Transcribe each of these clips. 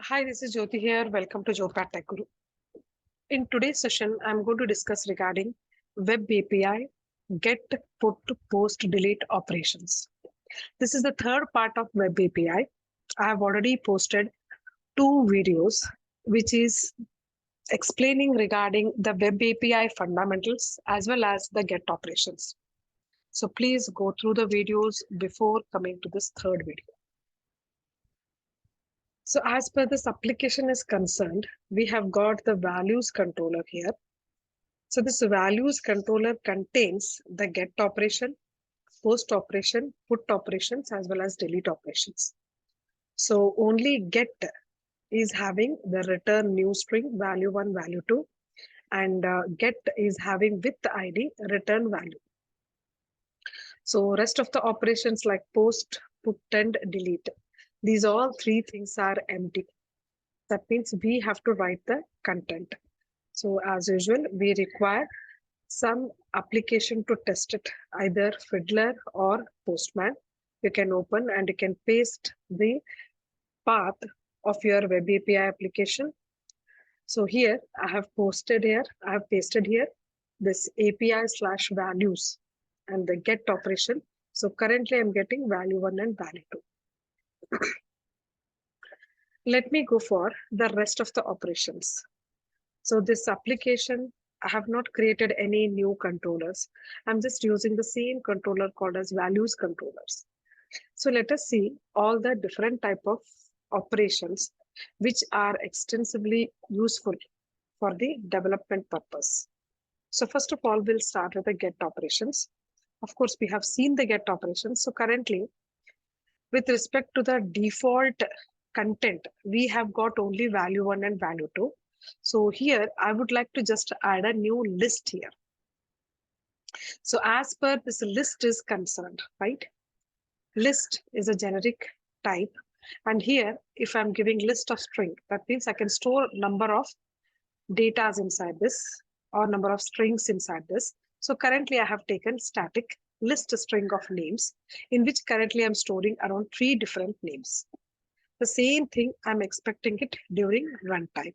Hi, this is Jyoti here. Welcome to Jopat Tech Guru. In today's session, I'm going to discuss regarding Web API get, put, post, delete operations. This is the third part of Web API. I have already posted two videos, which is explaining regarding the Web API fundamentals as well as the get operations. So please go through the videos before coming to this third video. So as per this application is concerned, we have got the values controller here. So this values controller contains the get operation, post operation, put operations, as well as delete operations. So only get is having the return new string value 1, value 2, and get is having with the ID return value. So rest of the operations like post, put, and delete, these all three things are empty. That means we have to write the content. So as usual, we require some application to test it, either Fiddler or Postman. You can open and you can paste the path of your Web API application. So here I have pasted here this API/values and the get operation. So currently I'm getting value 1 and value 2. Let me go for the rest of the operations. So this application, I have not created any new controllers. I'm just using the same controller called as values controllers. So let us see all the different type of operations which are extensively useful for the development purpose. So first of all, we'll start with the get operations. Of course, we have seen the get operations. So currently, with respect to the default content, we have got only value 1 and value 2. So here, I would like to just add a new list here. So as per this list is concerned, right? List is a generic type. And here, if I'm giving list of string, that means I can store number of datas inside this or number of strings inside this. So currently I have taken static list string of names in which currently I'm storing around 3 different names. The same thing I'm expecting it during runtime.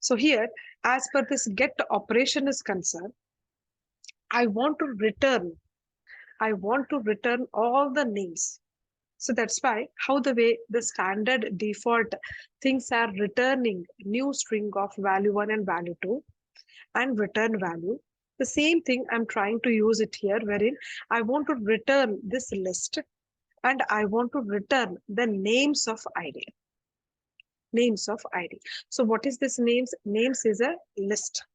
So here, as per this get operation is concerned, I want to return all the names. So that's why how the way the standard default things are returning new string of value 1 and value 2 and return value. The same thing I'm trying to use it here, wherein I want to return this list and I want to return the names of ID. Names of ID. So what is this names? Names is a list.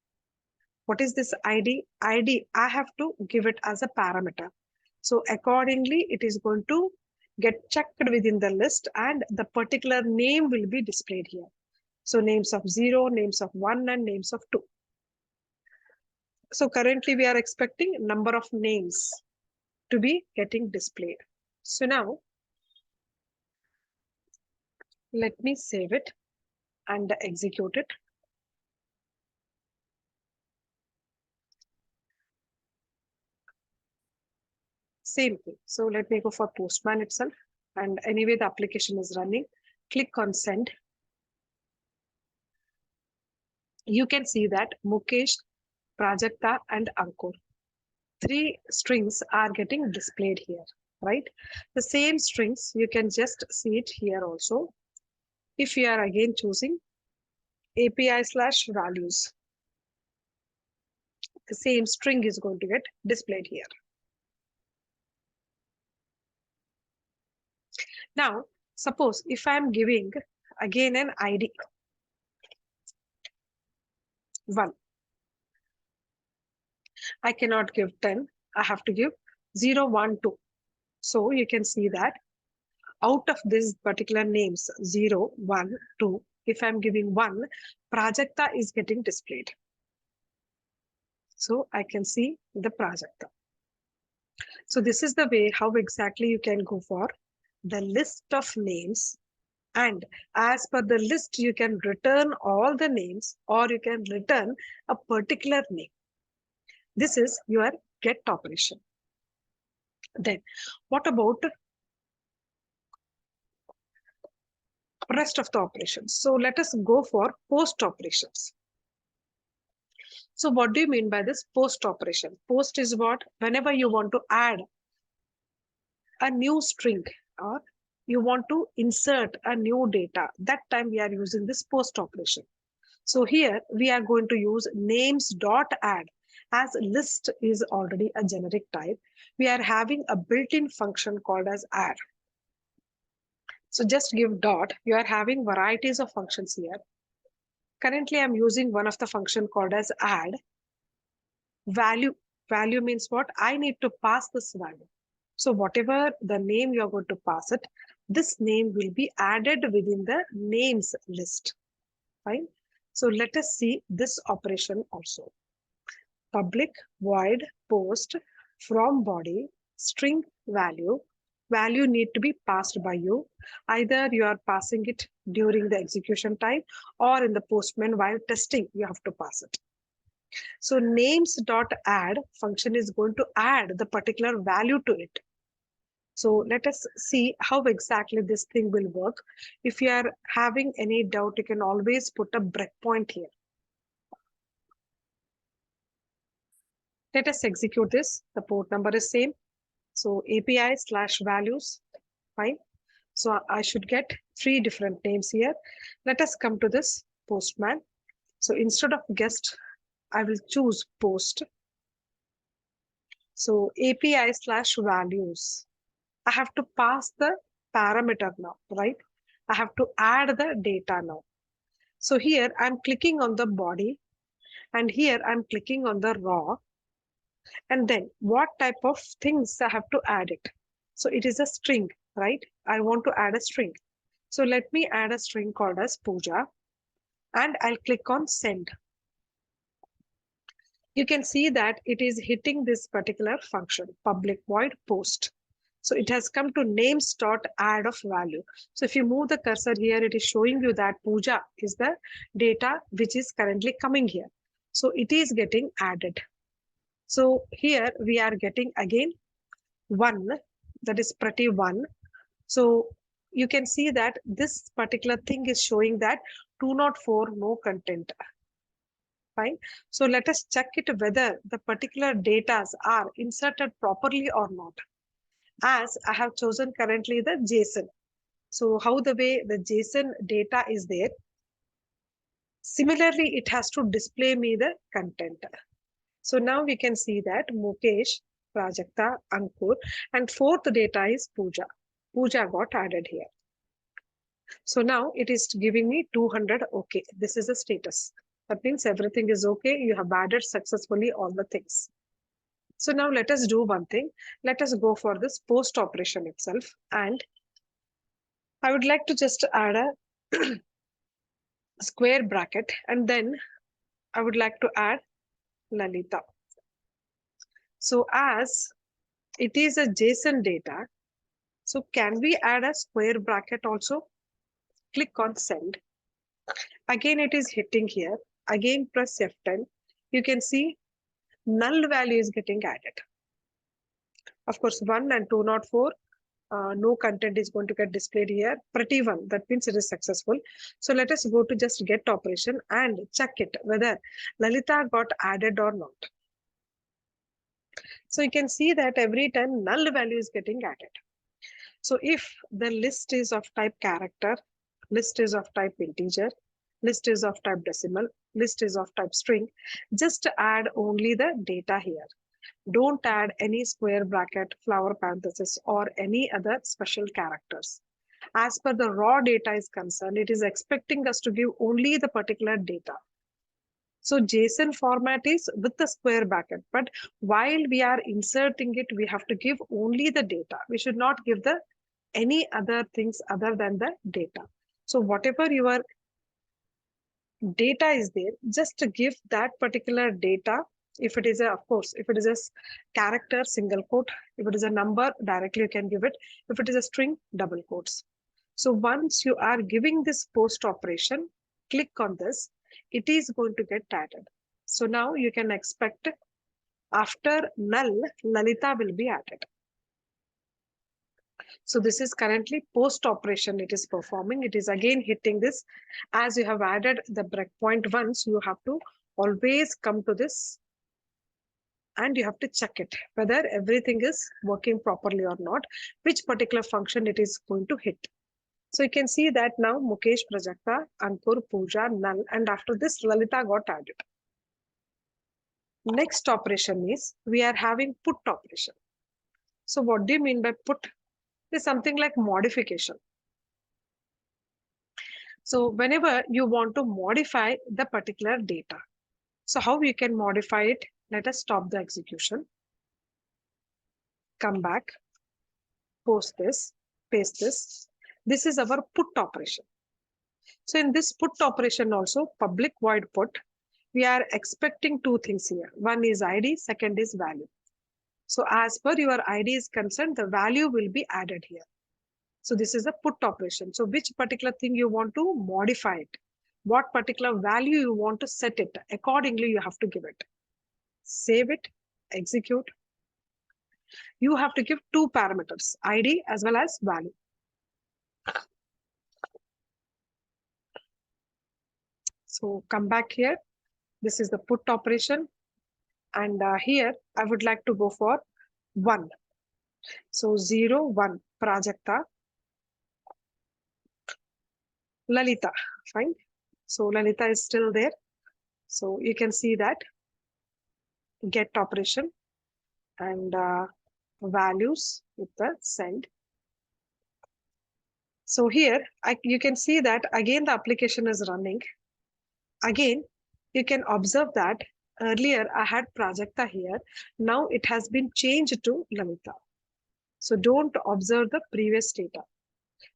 What is this ID? ID, I have to give it as a parameter. So accordingly, it is going to get checked within the list and the particular name will be displayed here. So names of 0, names of 1, and names of 2. So currently we are expecting number of names to be getting displayed. So now let me save it and execute it. Same thing. So let me go for Postman itself. And anyway, the application is running. Click on send. You can see that Mukesh, Prajakta, and Ankur, 3 strings are getting displayed here, right? The same strings, you can just see it here also. If you are again choosing API/values, the same string is going to get displayed here. Now, suppose if I'm giving again an ID 1, I cannot give 10, I have to give 0, 1, 2. So you can see that out of these particular names 0, 1, 2, if I'm giving 1, Prajakta is getting displayed. So I can see the Prajakta. So this is the way how exactly you can go for the list of names, and as per the list you can return all the names or you can return a particular name. This is your get operation. Then what about rest of the operations. So let us go for post operations. So what do you mean by this post operation? Post is what? Whenever you want to add a new string or you want to insert a new data, that time we are using this post operation. So here we are going to use names dot add. As list is already a generic type, we are having a built-in function called as add. So just give dot. You are having varieties of functions here. Currently, I'm using one of the function called as add. Value. Value means what? I need to pass this value. So whatever the name you are going to pass it, this name will be added within the names list. Fine. So let us see this operation also. Public void post from body string value. Value need to be passed by you. Either you are passing it during the execution time or in the postman while testing, you have to pass it. So names.add function is going to add the particular value to it. So let us see how exactly this thing will work. If you are having any doubt, you can always put a breakpoint here. Let us execute this. The port number is same. So API/values, fine. So I should get 3 different names here. Let us come to this postman. So instead of guest, I will choose post. So API/values. I have to pass the parameter now, right? I have to add the data now. So here I'm clicking on the body and here I'm clicking on the raw. And then what type of things I have to add it? So it is a string, right? I want to add a string. So let me add a string called as Puja and I'll click on send. You can see that it is hitting this particular function, public void post. So it has come to names.add of value. So if you move the cursor here, it is showing you that Puja is the data which is currently coming here. So it is getting added. So here we are getting again 1, that is pretty 1. So you can see that this particular thing is showing that 204 no content. Fine. So let us check it whether the particular data are inserted properly or not. As I have chosen currently the JSON. So how the way the JSON data is there, similarly it has to display me the content. So now we can see that Mukesh, Prajakta, Ankur, and 4th data is Puja. Puja got added here. So now it is giving me 200. Okay, this is the status. That means everything is okay. You have added successfully all the things. So now let us do one thing. Let us go for this post operation itself. And I would like to just add a square bracket. And then I would like to add Lalita. So as it is a JSON data, so can we add a square bracket also? Click on send. Again, it is hitting here. Again, press F10. You can see null value is getting added. Of course, 1 and 204, no content is going to get displayed here. Pretty 1, that means it is successful. So let us go to just get operation and check it whether Lalita got added or not. So you can see that every time null value is getting added. So if the list is of type character, list is of type integer, list is of type decimal, list is of type string, just add only the data here. Don't add any square bracket, flower parenthesis, or any other special characters. As per the raw data is concerned, it is expecting us to give only the particular data. So JSON format is with the square bracket, but while we are inserting it, we have to give only the data. We should not give the any other things other than the data. So whatever your data is there, just to give that particular data. If it is a, of course, if it is a character, single quote. If it is a number, directly you can give it. If it is a string, double quotes. So once you are giving this post operation, click on this, it is going to get added. So now you can expect after null, Lalita will be added. So this is currently post operation it is performing. It is again hitting this. As you have added the breakpoint once, you have to always come to this and you have to check it whether everything is working properly or not, which particular function it is going to hit. So you can see that now Mukesh, Prajakta, Ankur, Pooja, Null, and after this Lalita got added. Next operation is we are having put operation. So what do you mean by put? Is something like modification. So whenever you want to modify the particular data, so how you can modify it? Let us stop the execution. Come back, post this, paste this. This is our put operation. So in this put operation also, public void put, we are expecting two things here. One is ID, second is value. So as per your ID is concerned, the value will be added here. So this is a put operation. So which particular thing you want to modify it? What particular value you want to set it? Accordingly, you have to give it. Save it, execute. You have to give two parameters, ID as well as value. So come back here. This is the put operation. And here I would like to go for 1. So 0, 1, Prajakta, Lalita, fine. So Lalita is still there. So you can see that get operation and values with the send. So here you can see that again the application is running. Again, you can observe that earlier I had Prajakta here. Now it has been changed to Lalita. So don't observe the previous data.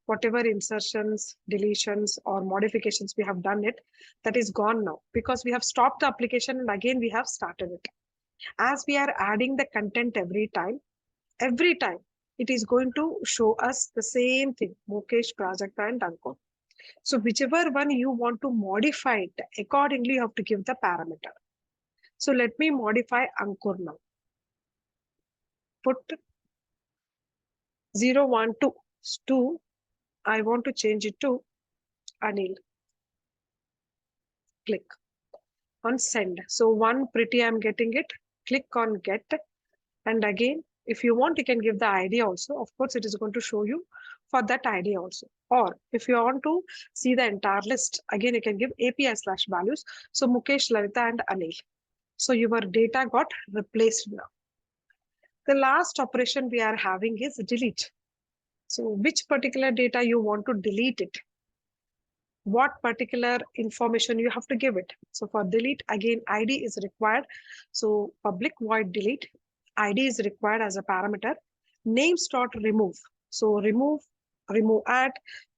Whatever insertions, deletions, or modifications we have done it, that is gone now because we have stopped the application and again we have started it. As we are adding the content every time, it is going to show us the same thing, Mukesh, Prajakta, and Ankur. So whichever one you want to modify it, accordingly you have to give the parameter. So let me modify Ankur now. Put 0, 1, 2. 2, I want to change it to Anil. Click on send. So 1 pretty I'm getting it. Click on get. And again, if you want, you can give the ID also. Of course, it is going to show you for that ID also. Or if you want to see the entire list, again, you can give API/values. So Mukesh, Lalita, and Anil. So your data got replaced now. The last operation we are having is delete. So which particular data you want to delete it? What particular information you have to give it? So for delete, again, ID is required. So public void delete, ID is required as a parameter. Names dot remove. So remove add,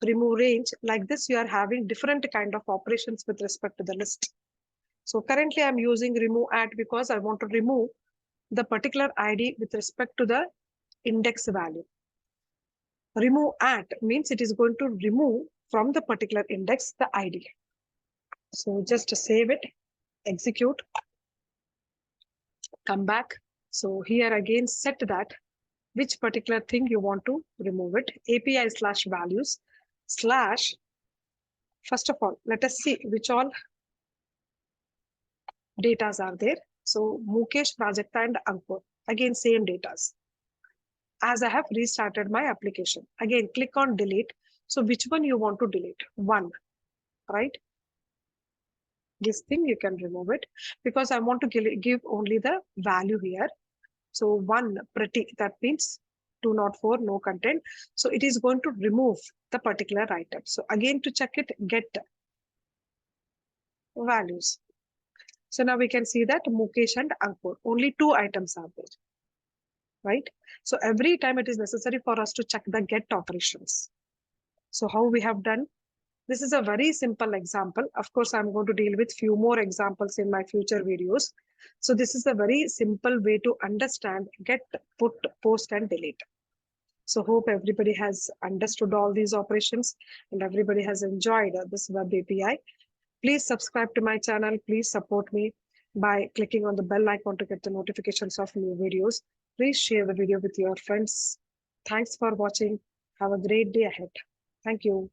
remove range. Like this, you are having different kind of operations with respect to the list. So currently I'm using remove add because I want to remove the particular ID with respect to the index value. Remove at means it is going to remove from the particular index the ID. So just save it, execute, come back. So here again set that which particular thing you want to remove it. API/values/ first of all, let us see which all datas are there. So Mukesh, Prajakta, and Ankur. Again, same datas. As I have restarted my application. Again, click on delete. So which one you want to delete? 1, right? This thing you can remove it because I want to give only the value here. So 1 pretty, that means 204, no content. So it is going to remove the particular item. So again to check it, get values. So now we can see that Mukesh and Ankur, only 2 items are there, right? So every time it is necessary for us to check the get operations. So how we have done? This is a very simple example. Of course, I'm going to deal with few more examples in my future videos. So this is a very simple way to understand get, put, post, and delete. So hope everybody has understood all these operations and everybody has enjoyed this web API. Please subscribe to my channel. Please support me by clicking on the bell icon to get the notifications of new videos. Please share the video with your friends. Thanks for watching. Have a great day ahead. Thank you.